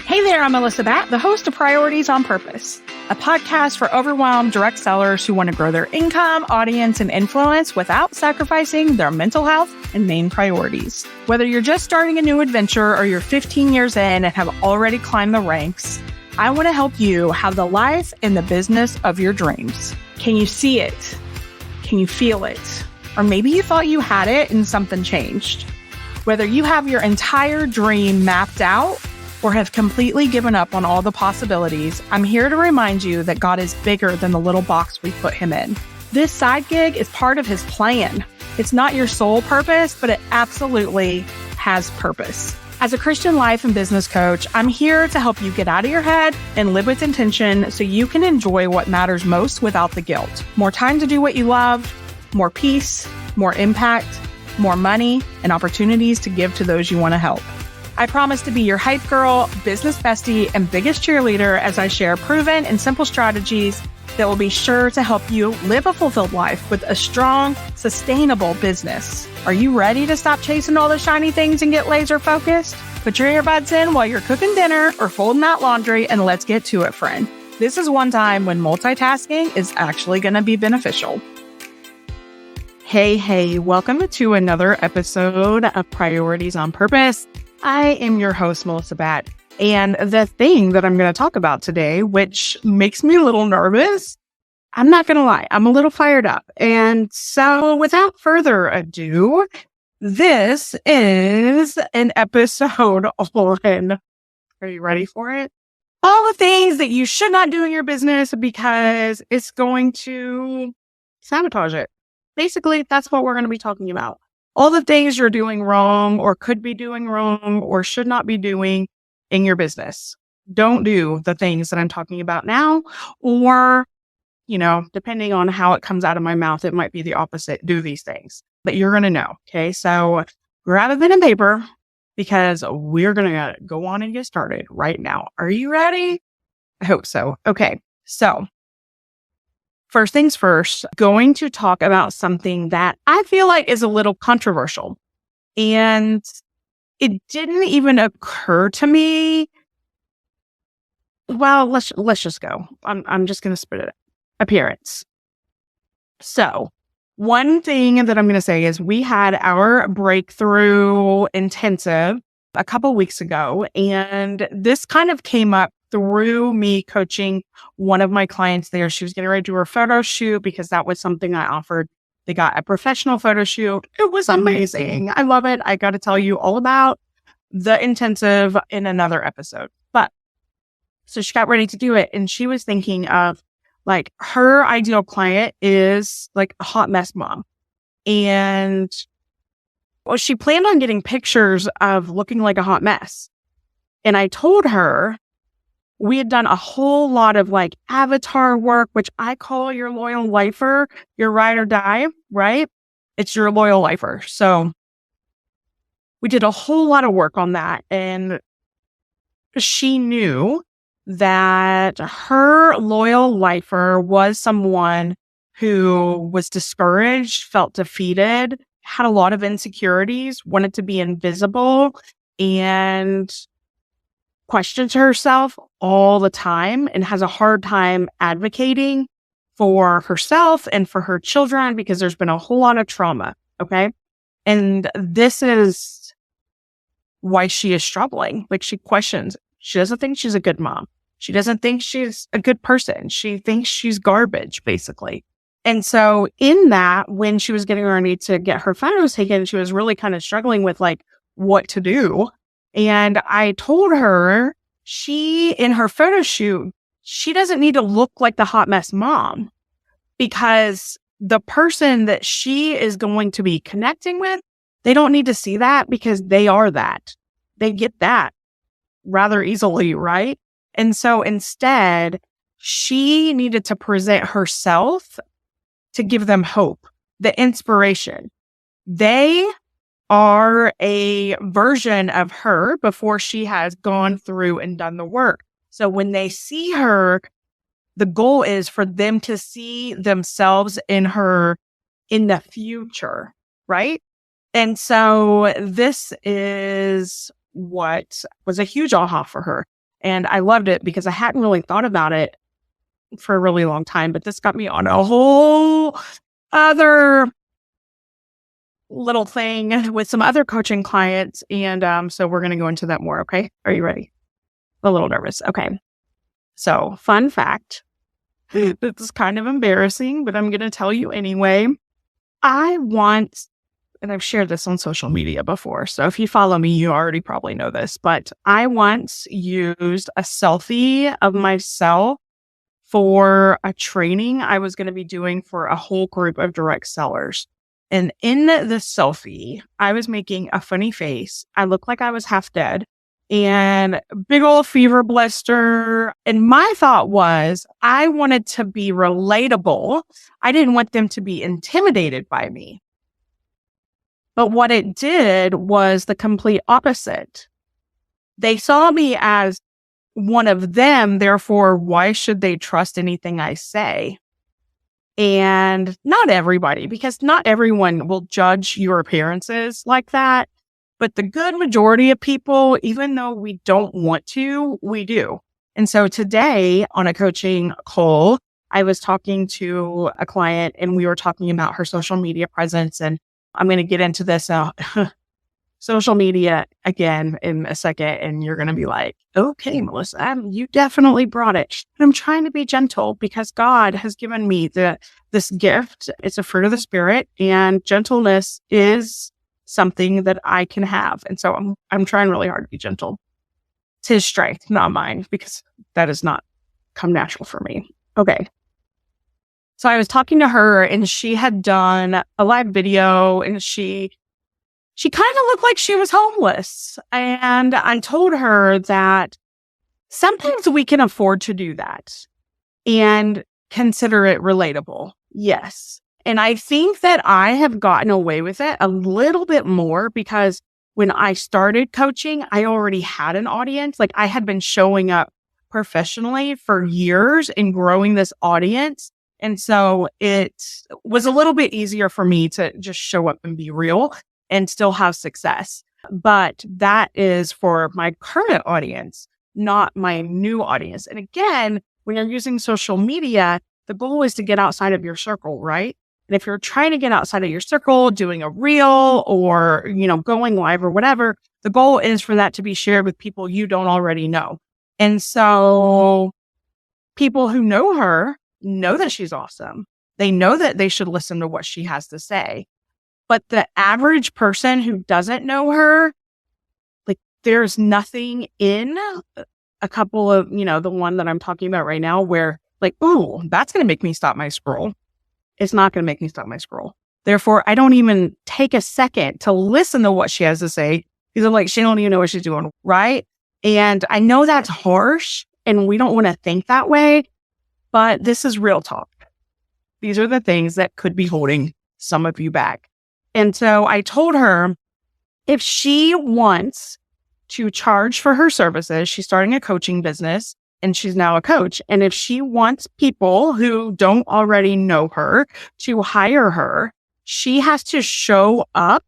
Hey there, I'm Melissa Batt, the host of Priorities on Purpose, a podcast for overwhelmed direct sellers who want to grow their income, audience, and influence without sacrificing their mental health and main priorities. Whether you're just starting a new adventure or you're 15 years in and have already climbed the ranks, I want to help you have the life and the business of your dreams. Can you see it? Can you feel it? Or maybe you thought you had it and something changed. Whether you have your entire dream mapped out or have completely given up on all the possibilities, I'm here to remind you that God is bigger than the little box we put him in. This side gig is part of his plan. It's not your sole purpose, but it absolutely has purpose. As a Christian life and business coach, I'm here to help you get out of your head and live with intention so you can enjoy what matters most without the guilt. More time to do what you love, more peace, more impact, more money, and opportunities to give to those you want to help. I promise to be your hype girl, business bestie, and biggest cheerleader as I share proven and simple strategies that will be sure to help you live a fulfilled life with a strong, sustainable business. Are you ready to stop chasing all the shiny things and get laser focused? Put your earbuds in while you're cooking dinner or folding out laundry, and let's get to it, friend. This is one time when multitasking is actually going to be beneficial. Hey, welcome to another episode of Priorities on Purpose. I am your host, Melissa Batt, and the thing that I'm going to talk about today, which makes me a little nervous, I'm not going to lie, I'm a little fired up. And so without further ado, this is an episode on, are you ready for it? All the things that you should not do in your business because it's going to sabotage it. Basically, that's what we're going to be talking about. All the things you're doing wrong or could be doing wrong or should not be doing in your business. Don't do the things that I'm talking about now, or, depending on how it comes out of my mouth, it might be the opposite. Do these things that you're going to know. Okay. So grab a pen and paper because we're going to go on and get started right now. Are you ready? I hope so. Okay. So first things first, going to talk about something that I feel like is a little controversial. And it didn't even occur to me. Well, let's just go. I'm just going to spit it. Appearance. So one thing that I'm going to say is we had our breakthrough intensive a couple weeks ago, and this kind of came up through me coaching one of my clients there. She was getting ready to do her photo shoot because that was something I offered. They got a professional photo shoot. It was amazing. I love it. I got to tell you all about the intensive in another episode. But so she got ready to do it, and she was thinking of like her ideal client is like a hot mess mom. And well, she planned on getting pictures of looking like a hot mess. And I told her, we had done a whole lot of like avatar work, which I call your loyal lifer, your ride or die, right? It's your loyal lifer. So we did a whole lot of work on that. And she knew that her loyal lifer was someone who was discouraged, felt defeated, had a lot of insecurities, wanted to be invisible, and questions herself all the time and has a hard time advocating for herself and for her children because there's been a whole lot of trauma. Okay. And this is why she is struggling. Like she questions, she doesn't think she's a good mom. She doesn't think she's a good person. She thinks she's garbage, basically. And so in that, when she was getting ready to get her photos taken, she was really kind of struggling with like what to do. And I told her in her photo shoot, she doesn't need to look like the hot mess mom because the person that she is going to be connecting with, they don't need to see that because they are that. They get that rather easily, right? And so instead, she needed to present herself to give them hope, the inspiration. They are a version of her before she has gone through and done the work. So when they see her, the goal is for them to see themselves in her in the future, right? And so this is what was a huge aha for her. And I loved it because I hadn't really thought about it for a really long time, but this got me on a whole other little thing with some other coaching clients. And so we're going to go into that more. Okay. Are you ready? A little nervous. Okay. So fun fact, this is kind of embarrassing, but I'm going to tell you anyway. I once, and I've shared this on social media before, so if you follow me, you already probably know this, but I once used a selfie of myself for a training I was going to be doing for a whole group of direct sellers. And in the selfie, I was making a funny face. I looked like I was half dead and big old fever blister. And my thought was I wanted to be relatable. I didn't want them to be intimidated by me. But what it did was the complete opposite. They saw me as one of them, therefore, why should they trust anything I say? And not everybody, because not everyone will judge your appearances like that. But the good majority of people, even though we don't want to, we do. And so today on a coaching call, I was talking to a client and we were talking about her social media presence. And I'm going to get into this social media again in a second. And you're going to be like, okay, Melissa, you definitely brought it. And I'm trying to be gentle because God has given me this gift. It's a fruit of the spirit, and gentleness is something that I can have. And so I'm trying really hard to be gentle. It's his strength, not mine, because that does not come natural for me. Okay. So I was talking to her and she had done a live video and she kind of looked like she was homeless. And I told her that sometimes we can afford to do that and consider it relatable. Yes. And I think that I have gotten away with it a little bit more because when I started coaching, I already had an audience. Like I had been showing up professionally for years and growing this audience. And so it was a little bit easier for me to just show up and be real and still have success. But that is for my current audience, not my new audience. And again, when you're using social media, the goal is to get outside of your circle, right? And if you're trying to get outside of your circle, doing a reel or, going live or whatever, the goal is for that to be shared with people you don't already know. And so people who know her know that she's awesome. They know that they should listen to what she has to say. But the average person who doesn't know her, like there's nothing in a couple of, the one that I'm talking about right now where like, oh, that's going to make me stop my scroll. It's not going to make me stop my scroll. Therefore, I don't even take a second to listen to what she has to say because I'm like, she don't even know what she's doing, right? And I know that's harsh and we don't want to think that way, but this is real talk. These are the things that could be holding some of you back. And so I told her if she wants to charge for her services, she's starting a coaching business and she's now a coach. And if she wants people who don't already know her to hire her, she has to show up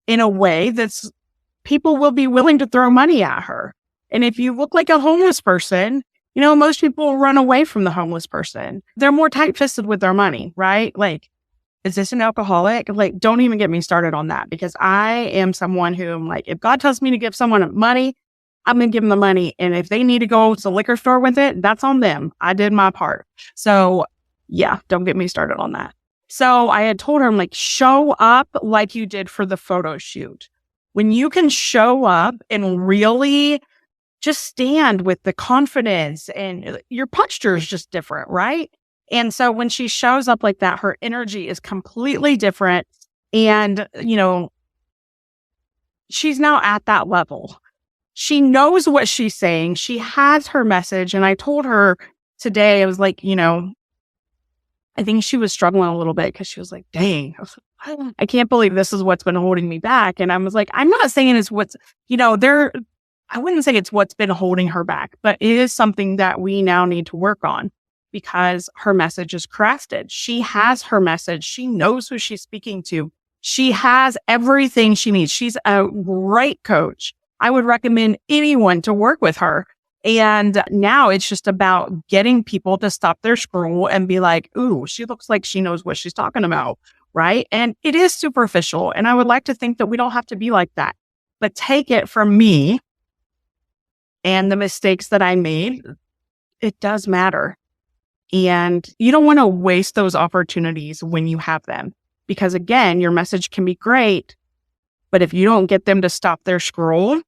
in a way that's people will be willing to throw money at her. And if you look like a homeless person, most people run away from the homeless person. They're more tight-fisted with their money, right? Like, is this an alcoholic? Like, don't even get me started on that because I am someone who I'm like, if God tells me to give someone money, I'm going to give them the money. And if they need to go to the liquor store with it, that's on them. I did my part. So yeah, don't get me started on that. So I had told her, I'm like, show up like you did for the photo shoot. When you can show up and really just stand with the confidence and your posture is just different, right? And so when she shows up like that, her energy is completely different. And, she's now at that level. She knows what she's saying. She has her message. And I told her today, I was like, I think she was struggling a little bit because she was like, dang, I can't believe this is what's been holding me back. And I was like, I'm not saying it's what's, I wouldn't say it's what's been holding her back, but it is something that we now need to work on because her message is crafted. She has her message. She knows who she's speaking to. She has everything she needs. She's a great coach. I would recommend anyone to work with her. And now it's just about getting people to stop their scroll and be like, ooh, she looks like she knows what she's talking about. Right. And it is superficial. And I would like to think that we don't have to be like that. But take it from me and the mistakes that I made, it does matter. And you don't want to waste those opportunities when you have them. Because again, your message can be great, but if you don't get them to stop their scroll,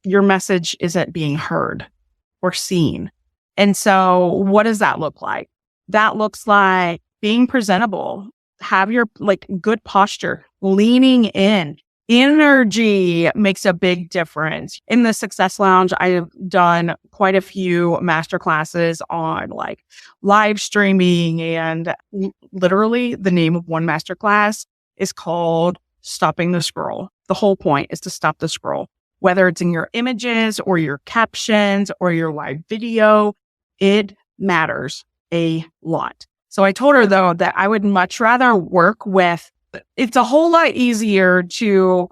your message isn't being heard or seen. And so what does that look like? That looks like being presentable, have your good posture, leaning in. Energy makes a big difference. In the Success Lounge, I have done quite a few masterclasses on live streaming, and literally the name of one masterclass is called Stopping the Scroll. The whole point is to stop the scroll, whether it's in your images or your captions or your live video, it matters a lot. So I told her though that I would much rather work with, it's a whole lot easier to,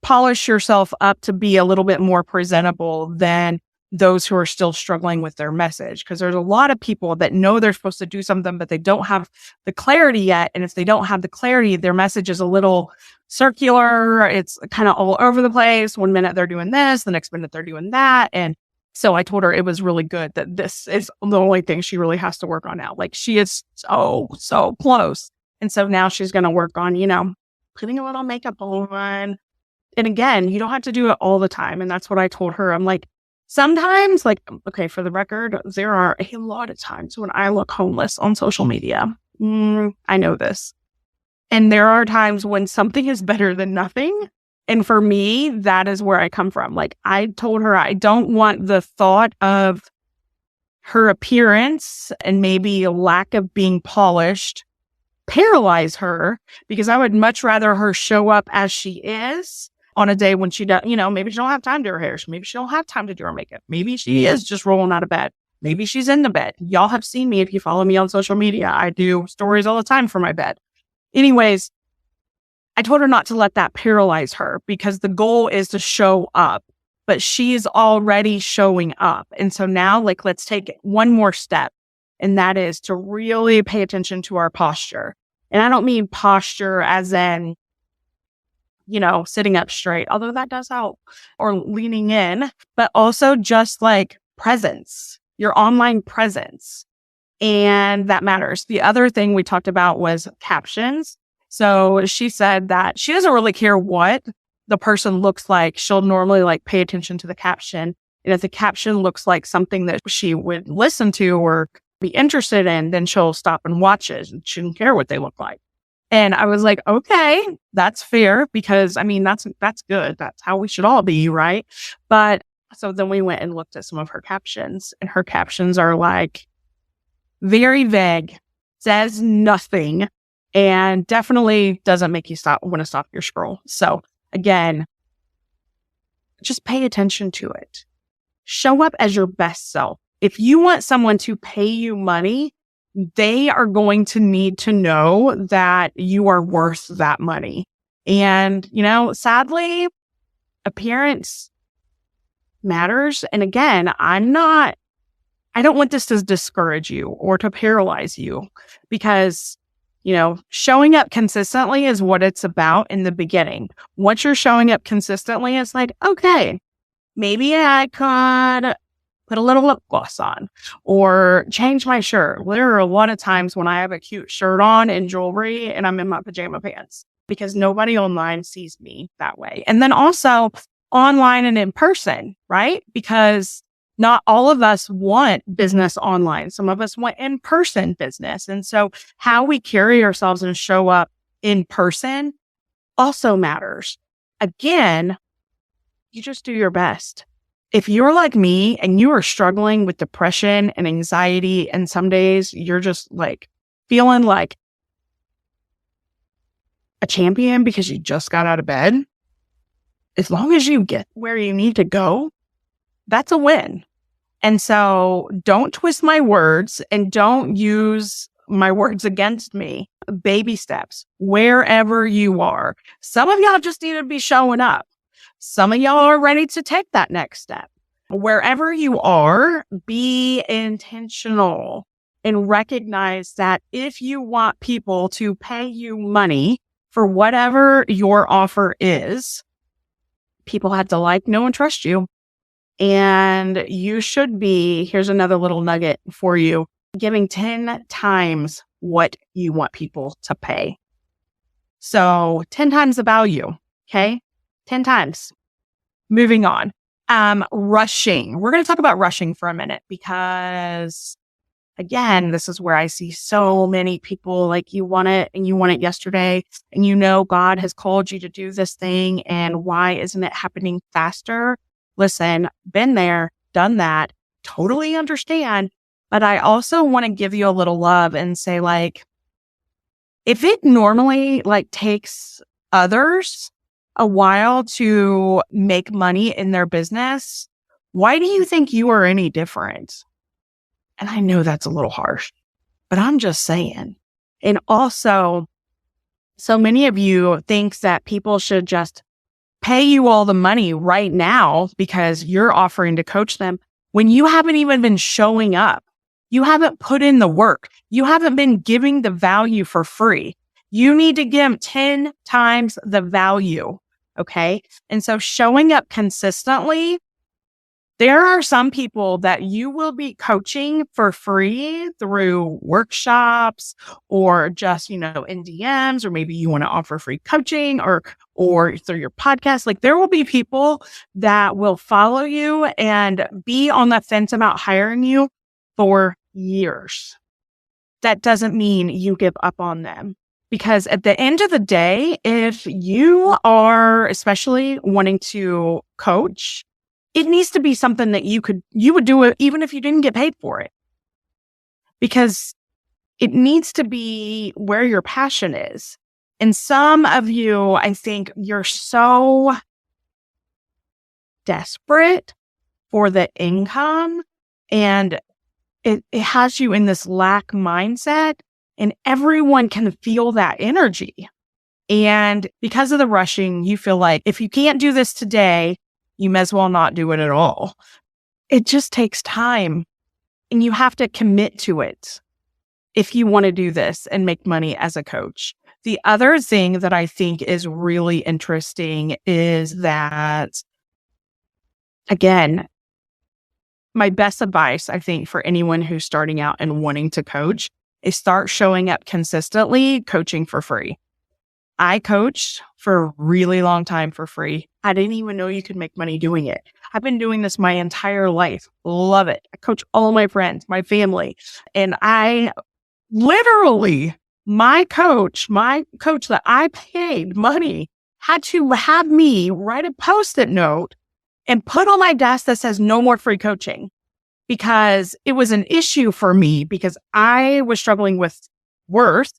polish yourself up to be a little bit more presentable than those who are still struggling with their message. Because there's a lot of people that know they're supposed to do something, but they don't have the clarity yet. And if they don't have the clarity, their message is a little circular. It's kind of all over the place. One minute they're doing this, the next minute they're doing that. And so I told her it was really good that this is the only thing she really has to work on now. She is so close. And so now she's going to work on, putting a little makeup on. And again, you don't have to do it all the time. And that's what I told her. I'm like, sometimes, okay, for the record, there are a lot of times when I look homeless on social media. I know this. And there are times when something is better than nothing. And for me, that is where I come from. I told her I don't want the thought of her appearance and maybe a lack of being polished paralyze her, because I would much rather her show up as she is on a day when she does, maybe she don't have time to do her hair. Maybe she don't have time to do her makeup. Maybe she is just rolling out of bed. Maybe she's in the bed. Y'all have seen me if you follow me on social media. I do stories all the time from my bed. Anyways, I told her not to let that paralyze her, because the goal is to show up, but she's already showing up. And so now let's take one more step. And that is to really pay attention to our posture. And I don't mean posture as in, sitting up straight, although that does help, or leaning in, but also just presence, your online presence. And that matters. The other thing we talked about was captions. So she said that she doesn't really care what the person looks like. She'll normally pay attention to the caption. And if the caption looks like something that she would listen to or be interested in, then she'll stop and watch it. She didn't care what they look like. And I was like, okay, that's fair, because that's good. That's how we should all be, right? But so then we went and looked at some of her captions, and her captions are very vague, says nothing, and definitely doesn't make you want to stop your scroll. So again, just pay attention to it. Show up as your best self. If you want someone to pay you money, they are going to need to know that you are worth that money. And, sadly, appearance matters. And again, I don't want this to discourage you or to paralyze you, because, showing up consistently is what it's about in the beginning. Once you're showing up consistently, it's okay, maybe I could put a little lip gloss on or change my shirt. There are a lot of times when I have a cute shirt on and jewelry and I'm in my pajama pants, because nobody online sees me that way. And then also online and in person, right? Because not all of us want business online. Some of us want in-person business. And so how we carry ourselves and show up in person also matters. Again, you just do your best. If you're like me and you are struggling with depression and anxiety, and some days you're just feeling like a champion because you just got out of bed, as long as you get where you need to go, that's a win. And so don't twist my words and don't use my words against me. Baby steps, wherever you are. Some of y'all just need to be showing up. Some of y'all are ready to take that next step. Wherever you are, be intentional and recognize that if you want people to pay you money for whatever your offer is, people have to like, know, and trust you. And you should be, here's another little nugget for you, giving 10 times what you want people to pay. So 10 times the value, okay? 10 times. Moving on. Rushing. We're going to talk about rushing for a minute because, again, this is where I see so many people like you want it and you want it yesterday and you know God has called you to do this thing and why isn't it happening faster? Listen, been there, done that, totally understand. But I also want to give you a little love and say, like, if it normally takes others a while to make money in their business, why do you think you are any different? And I know that's a little harsh, but I'm just saying. And also, so many of you think that people should just pay you all the money right now because you're offering to coach them when you haven't even been showing up. You haven't put in the work. You haven't been giving the value for free. You need to give 10 times the value. Okay. And so showing up consistently, there are some people that you will be coaching for free through workshops or just, in DMs, or maybe you want to offer free coaching or through your podcast. Like, there will be people that will follow you and be on the fence about hiring you for years. That doesn't mean you give up on them. Because at the end of the day, if you are especially wanting to coach, it needs to be something that you would do it even if you didn't get paid for it. Because it needs to be where your passion is. And some of you, I think you're so desperate for the income and it has you in this lack mindset, and everyone can feel that energy. And because of the rushing, you feel like if you can't do this today, you may as well not do it at all. It just takes time and you have to commit to it if you want to do this and make money as a coach. The other thing that I think is really interesting is that, again, my best advice, I think, for anyone who's starting out and wanting to coach is start showing up consistently, coaching for free. I coached for a really long time for free. I didn't even know you could make money doing it. I've been doing this my entire life. Love it. I coach all my friends, my family. And I literally, my coach that I paid money had to have me write a Post-it note and put on my desk that says no more free coaching, because it was an issue for me because I was struggling with worth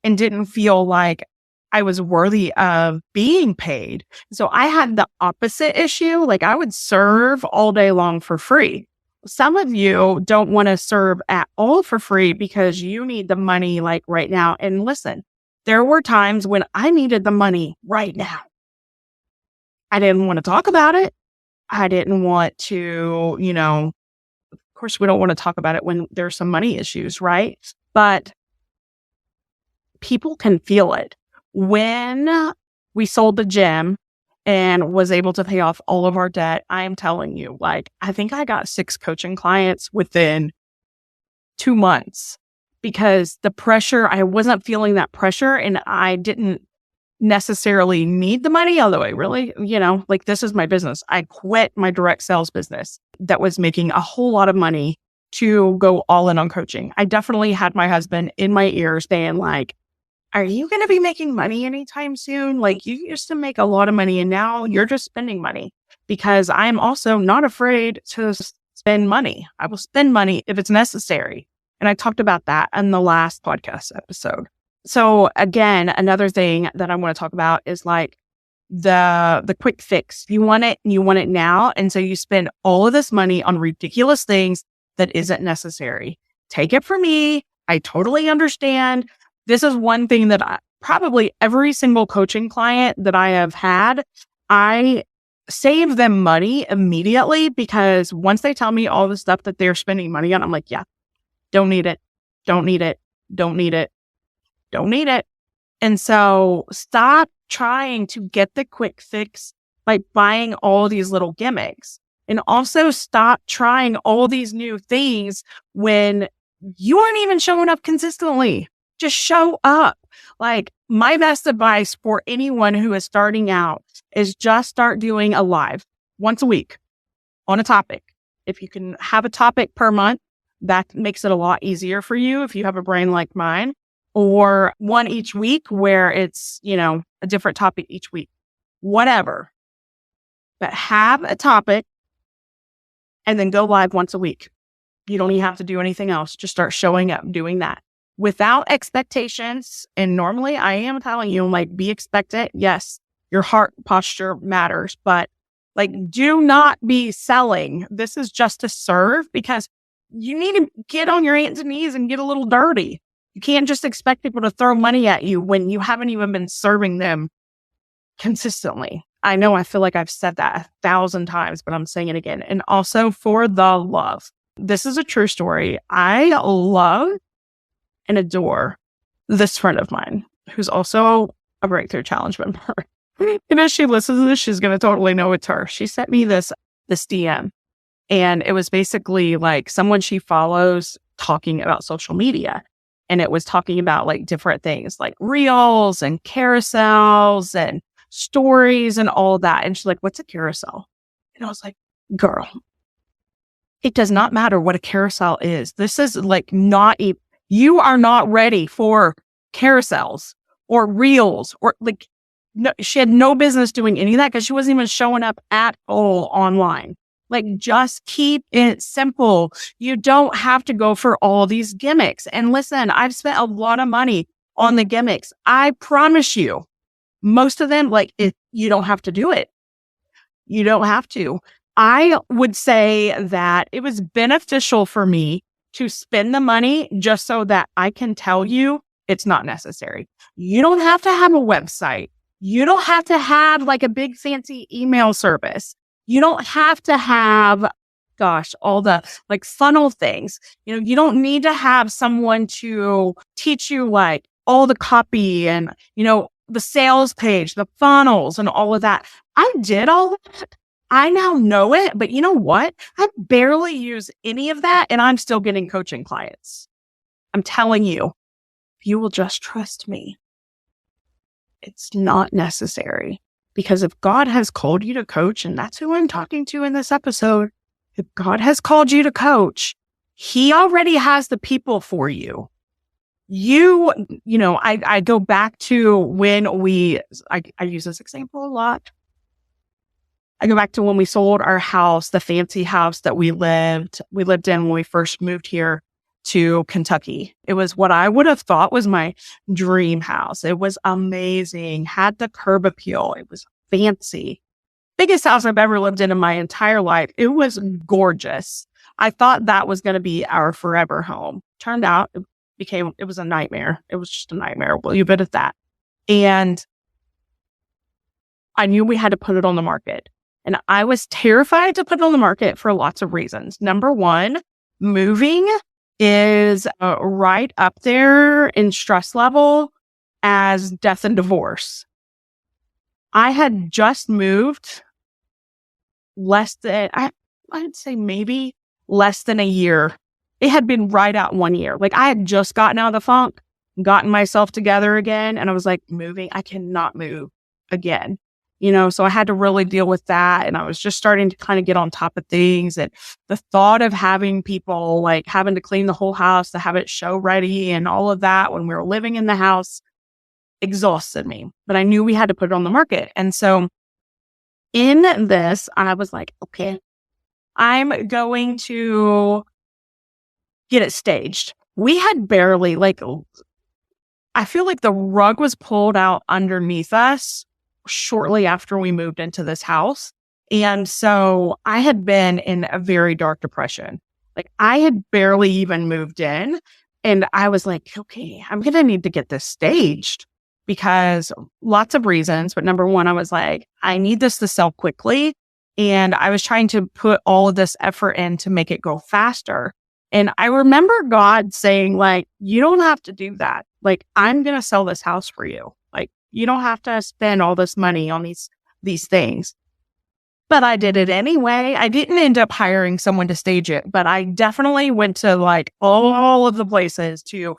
and didn't feel like I was worthy of being paid. So I had the opposite issue. Like, I would serve all day long for free. Some of you don't want to serve at all for free because you need the money like right now. And listen, there were times when I needed the money right now. I didn't want to talk about it. I didn't want to, of course, we don't want to talk about it when there's some money issues, right? But people can feel it. When we sold the gym and was able to pay off all of our debt, I am telling you, I think I got 6 coaching clients within 2 months because the pressure, I wasn't feeling that pressure and I didn't necessarily need the money, although I really, this is my business. I quit my direct sales business that was making a whole lot of money to go all in on coaching. I definitely had my husband in my ear saying are you going to be making money anytime soon? You used to make a lot of money and now you're just spending money, because I'm also not afraid to spend money. I will spend money if it's necessary. And I talked about that in the last podcast episode. So again, another thing that I want to talk about is the quick fix. You want it and you want it now. And so you spend all of this money on ridiculous things that isn't necessary. Take it from me. I totally understand. This is one thing that probably every single coaching client that I have had, I save them money immediately, because once they tell me all the stuff that they're spending money on, I'm like, yeah, don't need it, don't need it, don't need it, don't need it. And so stop trying to get the quick fix by buying all these little gimmicks. And also stop trying all these new things when you aren't even showing up consistently. Just show up. Like, my best advice for anyone who is starting out is just start doing a live once a week on a topic. If you can have a topic per month, that makes it a lot easier for you if you have a brain like mine, or one each week where it's, a different topic each week, whatever. But have a topic and then go live once a week. You don't even have to do anything else. Just start showing up, doing that without expectations. And normally I am telling you, like, be expectant. Yes, your heart posture matters, but like, do not be selling. This is just to serve, because you need to get on your hands and knees and get a little dirty. You can't just expect people to throw money at you when you haven't even been serving them consistently. I know I feel like I've said that 1,000 times, but I'm saying it again. And also for the love. This is a true story. I love and adore this friend of mine who's also a Breakthrough Challenge member. And as she listens to this, she's going to totally know it's her. She sent me this DM, and it was basically like someone she follows talking about social media. And it was talking about like different things like reels and carousels and stories and all that. And she's like, what's a carousel? And I was like, girl, it does not matter what a carousel is. This is like you are not ready for carousels or reels or like, no, she had no business doing any of that because she wasn't even showing up at all online. Like, just keep it simple. You don't have to go for all these gimmicks. And listen, I've spent a lot of money on the gimmicks. I promise you, most of them, you don't have to do it. You don't have to. I would say that it was beneficial for me to spend the money just so that I can tell you it's not necessary. You don't have to have a website. You don't have to have like a big fancy email service. You don't have to have, all the like funnel things. You don't need to have someone to teach you like all the copy and, the sales page, the funnels and all of that. I did all that. I now know it, but you know what? I barely use any of that, and I'm still getting coaching clients. I'm telling you, if you will just trust me, it's not necessary. Because if God has called you to coach, and that's who I'm talking to in this episode, if God has called you to coach, He already has the people for you. I go back to when I use this example a lot. I go back to when we sold our house, the fancy house that we lived in when we first moved here to Kentucky. It was what I would have thought was my dream house. It was amazing, had the curb appeal. It was fancy. Biggest house I've ever lived in my entire life. It was gorgeous. I thought that was going to be our forever home. Turned out it was a nightmare. It was just a nightmare. We'll leave it at that. And I knew we had to put it on the market. And I was terrified to put it on the market for lots of reasons. Number one, moving is right up there in stress level as death and divorce. I had just moved I'd say maybe less than a year. It had been right out 1 year. Like, I had just gotten out of the funk, gotten myself together again. And I was like, moving, I cannot move again. So I had to really deal with that. And I was just starting to kind of get on top of things. And the thought of having people like having to clean the whole house to have it show ready and all of that when we were living in the house exhausted me. But I knew we had to put it on the market. And so in this, I was like, okay, I'm going to get it staged. We had barely I feel like the rug was pulled out underneath us shortly after we moved into this house. And so I had been in a very dark depression. Like, I had barely even moved in, and I was like, okay, I'm going to need to get this staged. because lots of reasons. But number one, I was like, I need this to sell quickly. And I was trying to put all of this effort in to make it go faster. And I remember God saying, like, you don't have to do that. Like, I'm going to sell this house for you. Like, you don't have to spend all this money on these things. But I did it anyway. I didn't end up hiring someone to stage it, but I definitely went to like all of the places to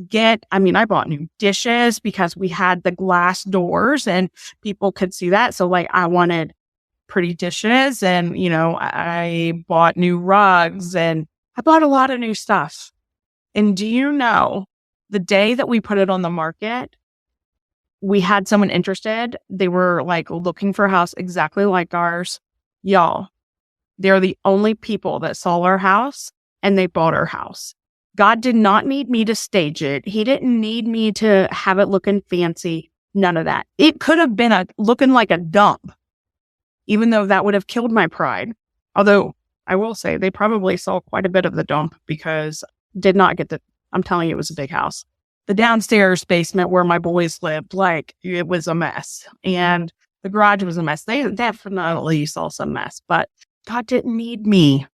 get, I mean, I bought new dishes because we had the glass doors and people could see that. So like I wanted pretty dishes and, you know, I bought new rugs and I bought a lot of new stuff. And do you know, the day that we put it on the market, we had someone interested. They were like looking for a house exactly like ours. Y'all, they're the only people that saw our house and they bought our house. God did not need me to stage it. He didn't need me to have it looking fancy. None of that. It could have been looking like a dump, even though that would have killed my pride. Although I will say they probably saw quite a bit of the dump because did not get I'm telling you, it was a big house. The downstairs basement where my boys lived, like it was a mess. And the garage was a mess. They definitely saw some mess, but God didn't need me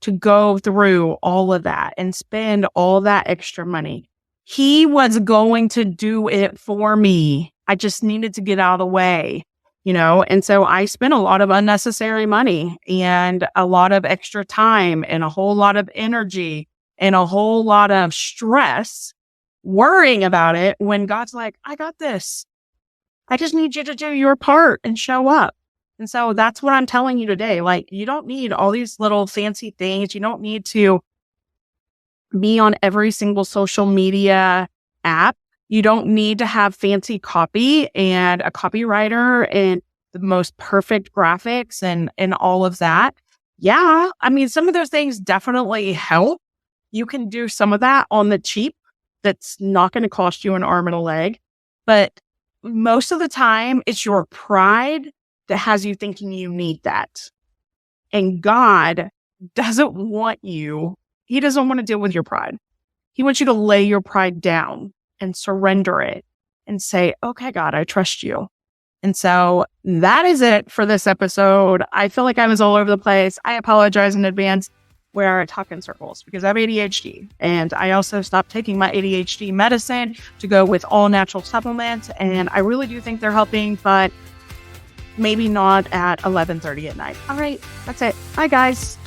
to go through all of that and spend all that extra money. He was going to do it for me. I just needed to get out of the way, you know? And so I spent a lot of unnecessary money and a lot of extra time and a whole lot of energy and a whole lot of stress worrying about it when God's like, I got this. I just need you to do your part and show up. And so that's what I'm telling you today. Like, you don't need all these little fancy things. You don't need to be on every single social media app. You don't need to have fancy copy and a copywriter and the most perfect graphics and all of that. Yeah. I mean, some of those things definitely help. You can do some of that on the cheap. That's not going to cost you an arm and a leg. But most of the time, it's your pride that has you thinking you need that. And God doesn't want you. He doesn't want to deal with your pride. He wants you to lay your pride down and surrender it and say, okay, God, I trust you. And so that is it for this episode. I feel like I was all over the place. I apologize in advance where I talk in circles because I have ADHD. And I also stopped taking my ADHD medicine to go with all natural supplements. And I really do think they're helping, but maybe not at 11:30 at night. All right, that's it. Bye, guys.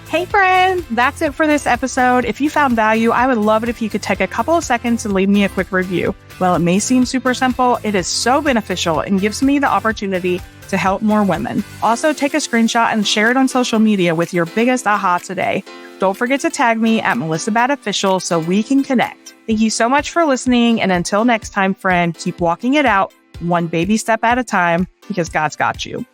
Hey, friend, that's it for this episode. If you found value, I would love it if you could take a couple of seconds and leave me a quick review. While it may seem super simple, it is so beneficial and gives me the opportunity to help more women. Also, take a screenshot and share it on social media with your biggest aha today. Don't forget to tag me at MelissaBadOfficial so we can connect. Thank you so much for listening. And until next time, friend, keep walking it out one baby step at a time because God's got you.